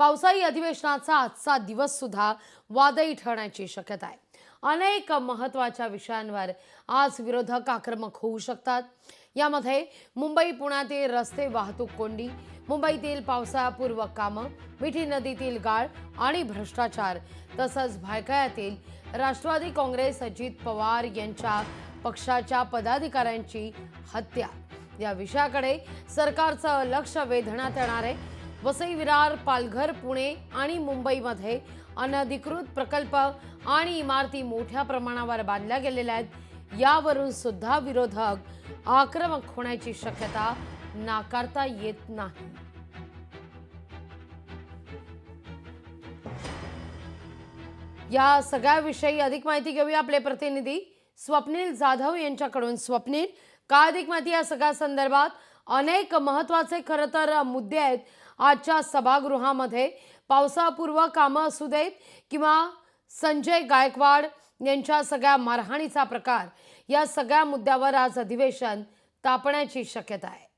पावसाळी अधिवेशनाचा आजचा दिवस सुद्धा वादळी ठरण्याची शक्यता आहे। अनेक महत्त्वाच्या विषयांवर आज विरोधक आक्रमक होऊ शकतात। यामध्ये मुंबई पुण्यातील रस्ते वाहतूक कोंडी, मुंबईतील पावसाळापूर्व कामं, मिठी नदीतील गाळ आणि भ्रष्टाचार, तसंच भायखळ्यातील राष्ट्रवादी काँग्रेस अजित पवार यांच्या पक्षाच्या पदाधिकाऱ्यांची हत्या या विषयाकडे सरकारचं लक्ष वेधण्यात येणार आहे। वसई विरार, पालघर, पुणे आणि मुंबईमध्ये अनधिकृत प्रकल्प आणि इमारती मोठ्या प्रमाणावर बांधल्या गेलेल्या आहेत। यावरून सुद्धा विरोधक आक्रमक होण्याची शक्यता नाकारता येत नाही। या सगळ्याविषयी अधिक माहिती घेऊया आपले प्रतिनिधी स्वप्नील जाधव यांच्याकडून। स्वप्नील, काय अधिक माहिती या सगळ्या संदर्भात? अनेक महत्त्वाचे खरं तर मुद्दे आहेत आजच्या सभागृहामध्ये। पावसापूर्व कामं असू देत किंवा संजय गायकवाड यांच्या सगळ्या मारहाणीचा प्रकार, या सगळ्या मुद्द्यावर आज अधिवेशन तापण्याची शक्यता आहे।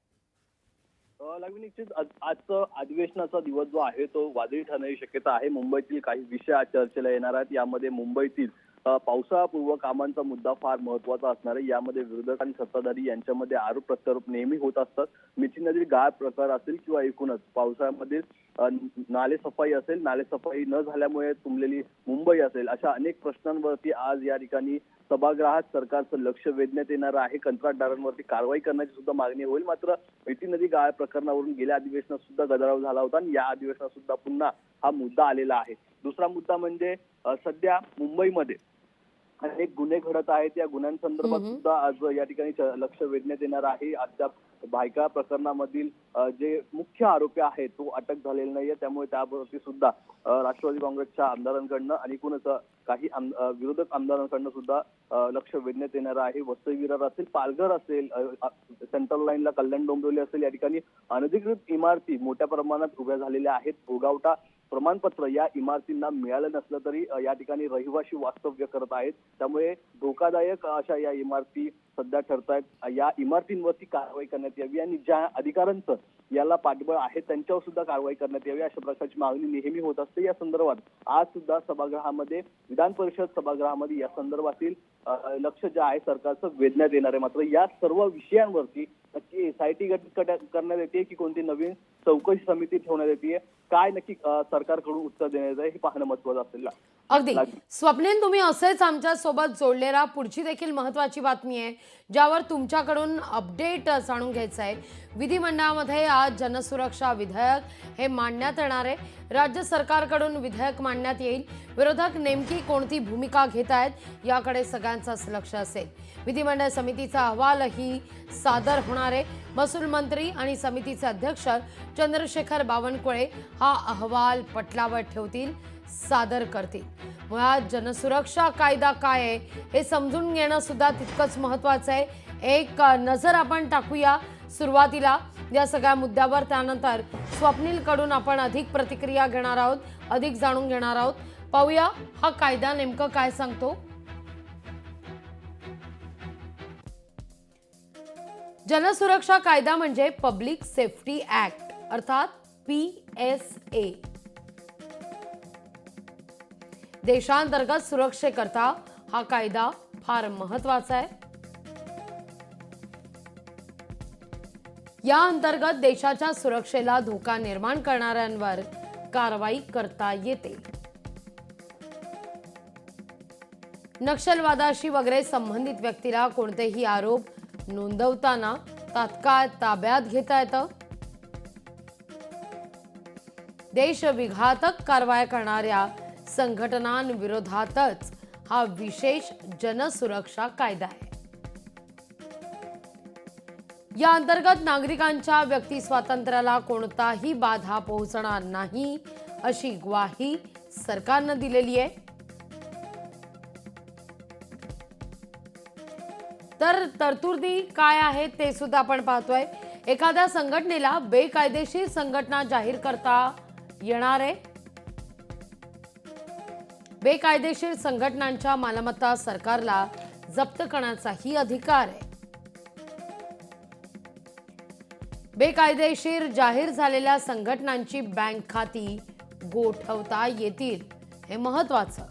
निश्चित आजचं अधिवेशनाचा दिवस जो आहे तो वादळी ठरण्याची शक्यता आहे। मुंबईतील काही विषय आज चर्चेला येणार आहेत। यामध्ये मुंबईतील पावसाळापूर्व कामांचा मुद्दा फार महत्त्वाचा असणार आहे। यामध्ये विरोधक आणि सत्ताधारी यांच्यामध्ये आरोप प्रत्यारोप नेहमी होत असतात। मिठी नदी गाळ प्रकार असेल किंवा एकूणच पावसाळ्यामध्ये नाले सफाई असेल, नाले सफाई न झाल्यामुळे तुंबलेली मुंबई असेल, अशा अनेक प्रश्नांवरती आज या ठिकाणी सभागृहात सरकारचं लक्ष वेधण्यात येणार आहे। कंत्राटदारांवरती कारवाई करण्याची सुद्धा मागणी होईल। मात्र मिठी नदी गाळ प्रकरणावरून गेल्या अधिवेशनात सुद्धा गदारोळ झाला होता आणि या अधिवेशनात सुद्धा पुन्हा हा मुद्दा आलेला आहे। दुसरा मुद्दा म्हणजे सध्या मुंबईमध्ये अनेक गुन्हे घडत आहेत। या गुन्ह्यांसंदर्भात सुद्धा आज या ठिकाणी लक्ष वेधण्यात येणार आहे। अद्याप भायखळा प्रकरणामधील जे मुख्य आरोपी आहेत तो अटक झालेला नाहीये, त्यामुळे त्यावरती सुद्धा राष्ट्रवादी काँग्रेसच्या आमदारांकडनं आणि एकूणच काही विरोधक आमदारांकडनं सुद्धा लक्ष वेधण्यात येणार आहे। वसई विरार असेल, पालघर असेल, सेंट्रल लाईनला कल्याण डोंबिवली असेल, या ठिकाणी अनधिकृत इमारती मोठ्या प्रमाणात उभ्या झालेल्या आहेत। भोगावटा प्रमाणपत्र या इमारतींना मिळालं नसलं तरी या ठिकाणी रहिवासी वास्तव्य करत आहेत, त्यामुळे धोकादायक अशा या इमारती सध्या ठरतायत। या इमारतींवरती कारवाई करण्यात यावी आणि ज्या अधिकाऱ्यांचं याला पाठबळ आहे त्यांच्यावर सुद्धा कारवाई करण्यात यावी, अशा प्रकारची मागणी नेहमी होत असते। या संदर्भात आज सुद्धा सभागृहामध्ये, विधान परिषद सभागृहामध्ये या संदर्भातील लक्ष जे आहे सरकारचं वेधण्यात येणार आहे। मात्र या सर्व विषयांवरती नक्की एसआयटी गठीत करण्यात येते की कोणती नवीन चौकशी समिती ठेवण्यात येते, काय नक्की सरकारकडून उत्तर देण्यात आहे हे पाहणं महत्त्वाचं असेल। अगदी स्वप्नील, तुम्ही असेच आमच्या सोबत जोडले राहा। पुढची देखील महत्त्वाची बातमी आहे ज्यावर तुमच्याकडून अपडेट जाणून घ्यायचं आहे। विधिमंडळामध्ये आज जनसुरक्षा विधेयक हे मांडण्यात येणार आहे। राज्य सरकारकडून विधेयक मांडण्यात येईल। विरोधक नेमकी कोणती भूमिका घेत आहेत याकडे सगळ्यांचंच लक्ष असेल। विधिमंडळ समितीचा अहवालही सादर होणार आहे। महसूल मंत्री आणि समितीचे अध्यक्ष चंद्रशेखर बावनकुळे हा अहवाल पटलावर ठेवतील, सादर करतील। मुळात जनसुरक्षा कायदा काय आहे हे समजून घेणं सुद्धा तितकंच महत्त्वाचं आहे। एक नजर आपण टाकूया सुरुवातीला या सगळ्या मुद्द्यावर, त्यानंतर स्वप्नीलकडून आपण अधिक प्रतिक्रिया घेणार आहोत, अधिक जाणून घेणार आहोत। पाहूया हा कायदा नेमकं काय सांगतो। जनसुरक्षा कायदा म्हणजे पब्लिक सेफ्टी ऍक्ट अर्थात PSA। देशांतर्गत सुरक्षेकरता हा कायदा फार महत्त्वाचा आहे। या अंतर्गत देशाच्या सुरक्षेला धोका निर्माण करणाऱ्यांवर कारवाई करता येते। नक्षलवादाशी वगैरे संबंधित व्यक्तीला कोणतेही आरोप नोंदवताना तात्काळ ताब्यात घेता येतं। देशविघातक कारवाया करणाऱ्या संघटनांविरोधातच हा विशेष जनसुरक्षा कायदा आहे। या अंतर्गत नागरिकांच्या व्यक्ती स्वातंत्र्याला कोणताही बाधा पोहोचणार नाही अशी ग्वाही सरकारने दिलेली आहे। तर तरतुदी काय आहेत ते सुद्धा आपण पाहतोय। एखाद्या संघटनेला बेकायदेशीर संघटना जाहीर करता येणार आहे। बेकायदेशीर संघटनांच्या मालमत्ता सरकारला जप्त करण्याचाही अधिकार आहे। बेकायदेशीर जाहीर झालेल्या संघटनांची बँक खाती गोठवता येतील, हे महत्वाचं.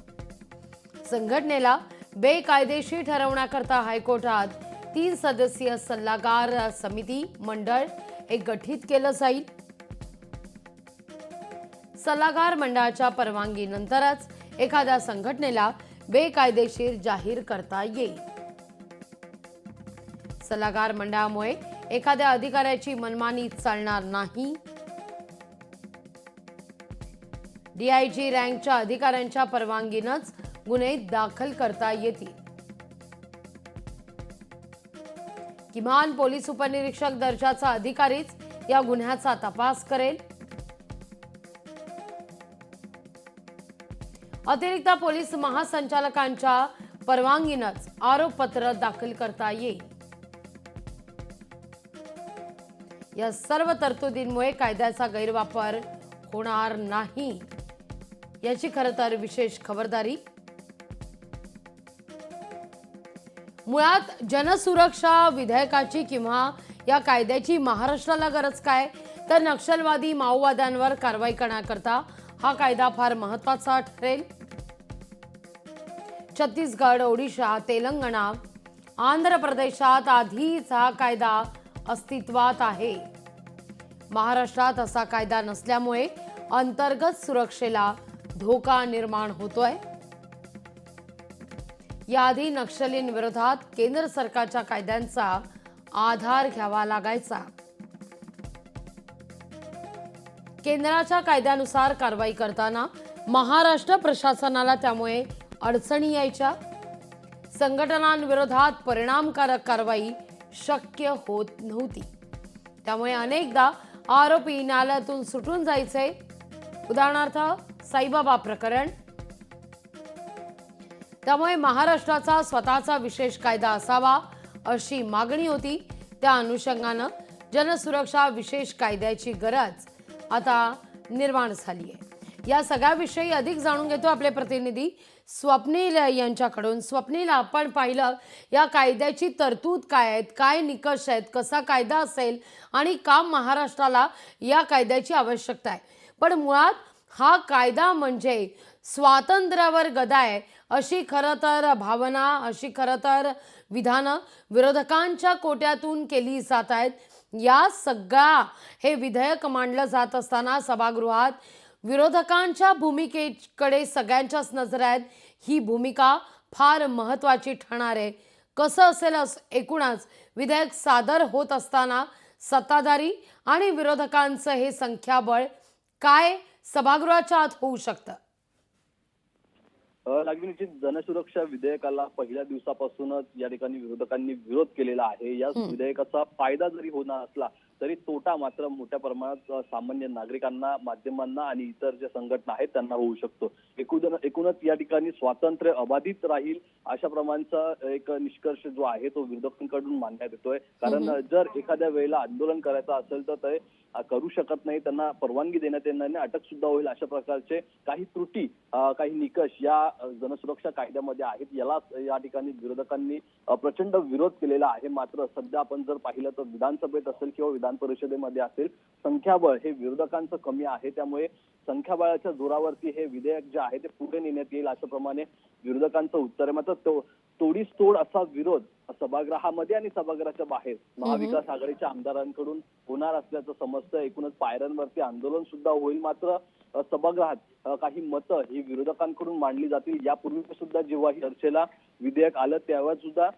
संघटनेला बेकायदेशीर ठरवण्याकरता हायकोर्टात 3 सदस्यीय सल्लागार समिती मंडळ एक गठीत केलं जाईल. सल्लागार मंडळाच्या परवानगीनंतरच एखाद्या संघटनेला बेकायदेशीर जाहीर करता येईल. सल्लागार मंडळामुळे एखाद्या अधिकाऱ्याची मनमानी चालणार नाही. DIG रँकच्या अधिकाऱ्यांच्या परवानगीनंच गुन्हे दाखल करता येतील. किमान पोलीस उपनिरीक्षक दर्जाचा अधिकारीच या गुन्ह्याचा तपास करेल. अतिरिक्त पोलीस महासंचालकांच्या परवानगीनंच आरोपपत्र दाखल करता येईल. या सर्व तरतुदींमुळे कायद्याचा गैरवापर होणार नाही, याची खरं तर विशेष खबरदारी. मुळात जनसुरक्षा विधेयकाची किंवा या कायद्याची महाराष्ट्राला गरज काय, तर नक्षलवादी माओवाद्यांवर कारवाई करण्याकरता हा कायदा फार महत्वाचा ठरेल. छत्तीसगड, ओडिशा, तेलंगणा, आंध्र प्रदेशात आधीच हा कायदा अस्तित्वात आहे. महाराष्ट्रात असा कायदा नसल्यामुळे अंतर्गत सुरक्षेला धोका निर्माण होतोय. याआधी नक्षलींविरोधात केंद्र सरकारच्या कायद्यांचा आधार घ्यावा लागायचा. केंद्राच्या कायद्यानुसार कारवाई करताना महाराष्ट्र प्रशासनाला त्यामुळे अडचणी यायच्या. संघटनांविरोधात परिणामकारक कारवाई शक्य होत नव्हती. त्यामुळे अनेकदा आरोपी न्यायालयातून सुटून जायचे. उदाहरणार्थ साईबाबा प्रकरण. त्यामुळे महाराष्ट्राचा स्वतःचा विशेष कायदा असावा अशी मागणी होती. त्या अनुषंगानं जनसुरक्षा विशेष कायद्याची गरज आता निर्माण झाली आहे. या सगळ्याविषयी अधिक जाणून घेतो आपले प्रतिनिधी स्वप्नील यांच्याकडून. स्वप्नील, आपण पाहिलं या कायद्याची तरतूद काय आहेत, काय निकष आहेत, कसा कायदा असेल आणि का महाराष्ट्राला या कायद्याची आवश्यकता आहे. पण मुळात हा कायदा म्हणजे स्वातंत्र्यावर गदा आहे अशी खरं तर भावना, अशी खरं तर विधानं विरोधकांच्या कोट्यातून केली जात आहेत. या सगळ्या हे विधेयक मांडलं जात असताना सभागृहात विरोधकांच्या भूमिकेकडे सगळ्यांच्याच नजर आहेत. ही भूमिका फार महत्त्वाची ठरणार आहे. कसं असेल एकूणच विधेयक सादर होत असताना सत्ताधारी आणि विरोधकांचं हे संख्याबळ काय सभागृहाच्या आत होऊ शकतं? निश्चित जनसुरक्षा विधेयकाला पहिल्या दिवसापासूनच या ठिकाणी विरोधकांनी विरोध केलेला आहे. या विधेयकाचा फायदा जरी होणार असला तरी तोटा मात्र मोठ्या प्रमाणात सामान्य नागरिकांना, माध्यमांना आणि इतर ज्या संघटना आहेत त्यांना होऊ शकतो. एकूणच या ठिकाणी स्वातंत्र्य अबाधित राहील अशा प्रमाणचा एक निष्कर्ष जो आहे तो विरोधकांकडून मांडण्यात येतोय. कारण जर एखाद्या वेळेला आंदोलन करायचं असेल तर ते करू शकत नाही, त्यांना परवानगी देण्यात येणार नाही, अटक सुद्धा होईल. अशा प्रकारचे काही त्रुटी, काही निकष या जनसुरक्षा कायद्यामध्ये आहेत. याला या ठिकाणी विरोधकांनी प्रचंड विरोध केलेला आहे. मात्र सध्या आपण जर पाहिलं तर विधानसभेत असेल किंवा विधान परिषदेमध्ये असेल, संख्याबळ हे विरोधकांचं कमी आहे. त्यामुळे संख्याबळाच्या जोरावरती हे विधेयक जे आहे ते पुढे नेण्यात येईल असं प्रमाणे विरोधकांचं उत्तर आहे. मात्र तोडीस तोड असा विरोध सभागृहामध्ये आणि सभागृहाच्या बाहेर महाविकास आघाडीच्या आमदारांकडून होणार असल्याचं समजतं. एकूणच पायऱ्यांवरती आंदोलन सुद्धा होईल. मात्र सभागृहात काही मतं ही विरोधकांकडून मांडली जातील. यापूर्वी सुद्धा जेव्हा ही चर्चेला विधेयक आलं त्यावेळेस सुद्धा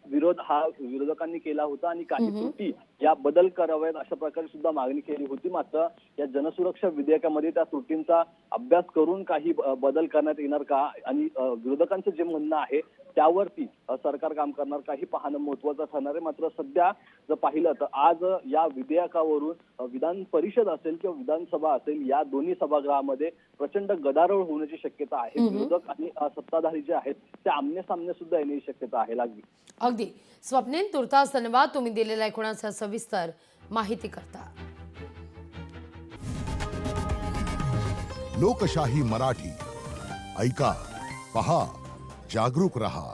विरोध हा विरोधकांनी केला होता आणि काही त्रुटी या बदल कराव्यात अशा प्रकारे सुद्धा मागणी केली होती. मात्र या जनसुरक्षा विधेयकामध्ये त्या त्रुटींचा अभ्यास करून काही बदल करण्यात येणार का आणि विरोधकांचं जे म्हणणं आहे त्यावरती सरकार काम करणार का हे पाहणं महत्त्वाचं ठरणार आहे. मात्र सध्या जर पाहिलं तर आज या विधेयकावरून विधान परिषद असेल किंवा विधानसभा असेल या दोन्ही सभागृहामध्ये प्रचंड गदारोळ होण्याची शक्यता आहे. विरोधक आणि सत्ताधारी जे आहेत ते आमने सामने सुद्धा येण्याची शक्यता आहे. लागली अगदी स्वप्नील, तुर्तास धन्यवाद तुम्ही दिलेल्या एकूणाचा सविस्तर माहिती करता. लोकशाही मराठी ऐका, पहा, जागरूक रहा.